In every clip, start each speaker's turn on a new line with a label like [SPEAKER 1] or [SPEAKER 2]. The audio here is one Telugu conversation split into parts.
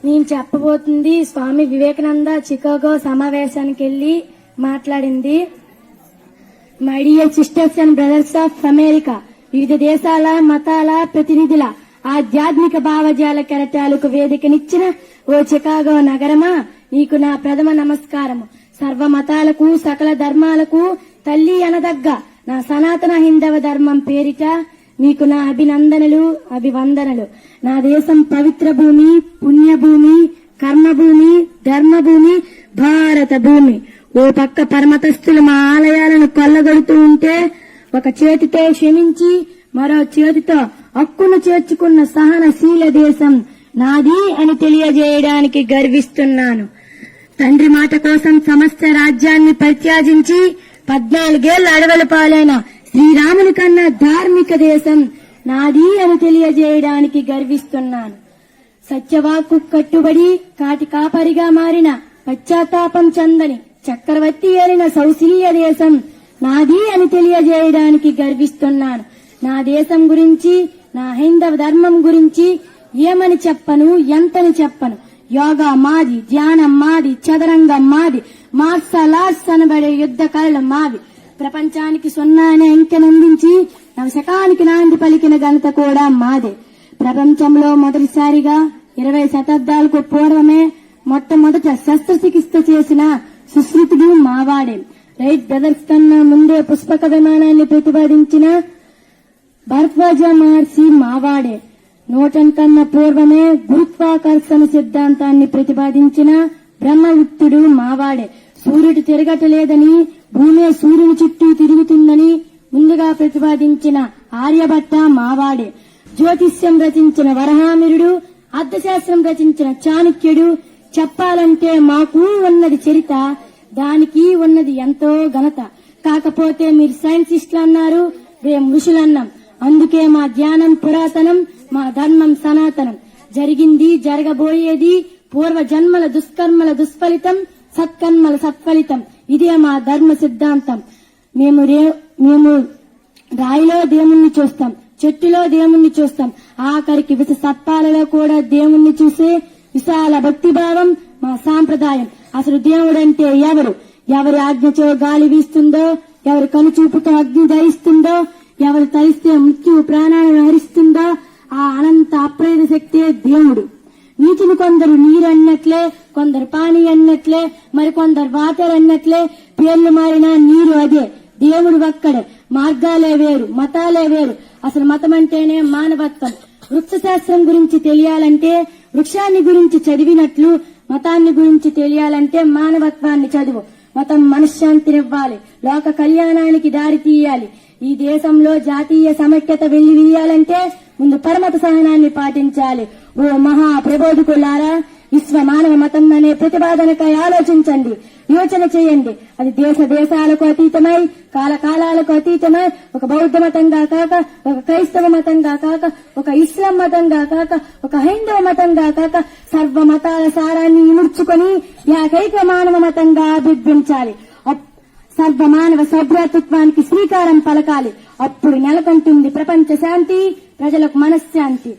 [SPEAKER 1] నేను చెప్పబోతుంది స్వామి వివేకానంద చికాగో సమావేశానికి వెళ్లి మాట్లాడింది. My dear sisters and brothers of America, వివిధ దేశాల మతాల ప్రతినిధుల ఆధ్యాత్మిక భావజాల కెరటాలకు వేదికనిచ్చిన ఓ చికాగో నగరమా, నీకు నా ప్రథమ నమస్కారము. సర్వ మతాలకు సకల ధర్మాలకు తల్లి అనదగ్గ నా సనాతన హిందవ ధర్మం పేరిట మీకు నా అభినందనలు అభివందనలు. నా దేశం పవిత్ర భూమి, పుణ్యభూమి, కర్మభూమి, ధర్మభూమి, భారత భూమి. ఓ పక్క పరమతస్థులు మా ఆలయాలను కొల్లగొడుతూ ఉంటే ఒక చేతితో క్షమించి మరో చేతితో హక్కును చేర్చుకున్న సహనశీల దేశం నాది అని తెలియజేయడానికి గర్విస్తున్నాను. తండ్రి మాట కోసం సమస్త రాజ్యాన్ని పరిత్యాజించి 14 అడవుల పాలైన శ్రీరాముని కన్నా ధార్మిక దేశం నాది అని తెలియజేయడానికి గర్విస్తున్నాను. సత్యవాక్కు కట్టుబడి కాటి కాపరిగా మారిన పశ్చాత్తాపం చందని చక్రవర్తి ఏలిన సౌశీల్య దేశం నాది అని తెలియజేయడానికి గర్విస్తున్నాను. నా దేశం గురించి, నా హైందవ ధర్మం గురించి ఏమని చెప్పను, ఎంతని చెప్పను. యోగా మాది, ధ్యానం మాది, చదరంగం మాది, మార్షల్ ఆర్ట్స్ అనబడే యుద్ధ కళలు మావి. ప్రపంచానికి 0 అనే అంకెనందించి నవశకానికి నాంది పలికిన ఘనత కూడా మాదే. ప్రపంచంలో మొదటిసారిగా 20 శతాబ్దాలకు పూర్వమే మొట్టమొదట శస్త్రచికిత్స చేసిన సుశ్రుతుడు మావాడే. రైట్ బ్రదర్స్ కన్నా ముందే పుష్పక విమానాన్ని ప్రతిపాదించిన భరద్వాజ మహర్షి మావాడే. న్యూటన్ కన్నా పూర్వమే గురుత్వాకర్షణ సిద్ధాంతాన్ని ప్రతిపాదించిన బ్రహ్మగుప్తుడు మావాడే. సూర్యుడు తిరగటలేదని, భూమి సూర్యుని చుట్టూ తిరుగుతుందని ముందుగా ప్రతిపాదించిన ఆర్యభట్ట మావాడే. జ్యోతిష్యం రచించిన వరహామిరుడు, అర్థశాస్త్రం రచించిన చాణక్యుడు. చెప్పాలంటే మాకు ఉన్నది చరిత, దానికి ఉన్నది ఎంతో ఘనత. కాకపోతే మీరు సైంటిస్టులు అన్నారు, మేము ఋషులన్నాం. అందుకే మా ధ్యానం పురాతనం, మా ధర్మం సనాతనం. జరిగింది, జరగబోయేది పూర్వ జన్మల దుష్కర్మల దుష్ఫలితం, సత్కర్మల సత్ఫలితం. ఇదే మా ధర్మ సిద్ధాంతం. మేము రాయిలో దేవుణ్ణి చూస్తాం, చెట్టులో దేవుణ్ణి చూస్తాం, ఆఖరికి విష సర్పాలలో కూడా దేవుణ్ణి చూసే విశాల భక్తిభావం మా సాంప్రదాయం. అసలు దేవుడంటే ఎవరు? ఎవరి ఆజ్ఞచో గాలి వీస్తుందో, ఎవరి కనుచూపుతో అగ్ని ధరిస్తుందో, ఎవరు తలిస్తే మృత్యువు ప్రాణాలను హరిస్తుందో ఆ అనంత అప్రేత శక్తే దేవుడు. నీటిని కొందరు నీరు అన్నట్లే, కొందరు పానీ అన్నట్లే, మరికొందరు వాటర్ అన్నట్లే పేర్లు మారినా నీరు అదే, దేవుడు ఒక్కడే. మార్గాలే వేరు, మతాలే వేరు. అసలు మతం అంటేనే మానవత్వం. వృక్షశాస్త్రం గురించి తెలియాలంటే వృక్షాన్ని గురించి చదివినట్లు, మతాన్ని గురించి తెలియాలంటే మానవత్వాన్ని చదువు. మతం మనశ్శాంతినివ్వాలి, లోక కళ్యాణానికి దారి తీయాలి. ఈ దేశంలో జాతీయ సమైక్యత వెల్లివిరియాలంటే ముందు పరమత సహనాన్ని పాటించాలి. ఓ మహా ప్రబోధకులారా, విశ్వ మానవ మతం అనే ప్రతిపాదనకై ఆలోచించండి, యోచన చేయండి. అది దేశ దేశాలకు అతీతమై, కాలకాలాలకు అతీతమై, ఒక బౌద్ధ మతంగా కాక, ఒక క్రైస్తవ మతంగా కాక, ఒక ఇస్లాం మతంగా కాక, ఒక హైందవ మతంగా కాక, సర్వ మతాల సారాన్ని ఇముడ్చుకొని ఏకైక మానవ మతంగా అభివృద్ధించాలి. సర్వ మానవ సభ్యత్వానికి శ్రీకారం పలకాలి. అప్పుడు నెలకొంటుంది ప్రపంచ శాంతి, ప్రజలకు మనశ్శాంతి.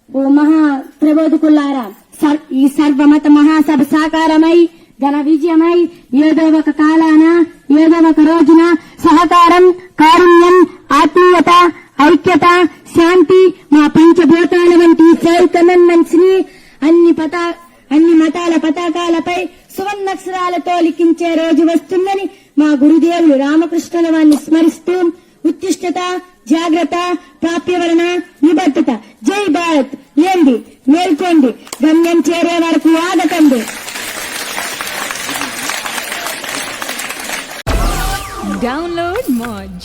[SPEAKER 1] ఓ మహా ప్రబోధకులారా, ఈ సర్వమత మహాసభ సాకారమై ఘన విజయమై ఏదో ఒక కాలాన, ఏదో ఒక రోజున సహకారం, కారుణ్యం, ఆత్మీయత, ఐక్యత, శాంతి, మా పంచభూతాల వంటి 5 కమాండ్మెంట్స్ ని అన్ని మతాల పతాకాలపై సువర్ణాక్షరాలతో లిఖించే రోజు వస్తుందని మా గురుదేవులు రామకృష్ణుల వారిని స్మరిస్తూ ఉత్తిష్టత, జాగ్రత్త, ప్రాప్యవరణ, నిబద్ధత. జై భారత్. లేండి, మేల్కోండి, గమ్యం చేరే వరకు ఆగకండి.
[SPEAKER 2] Download Moj.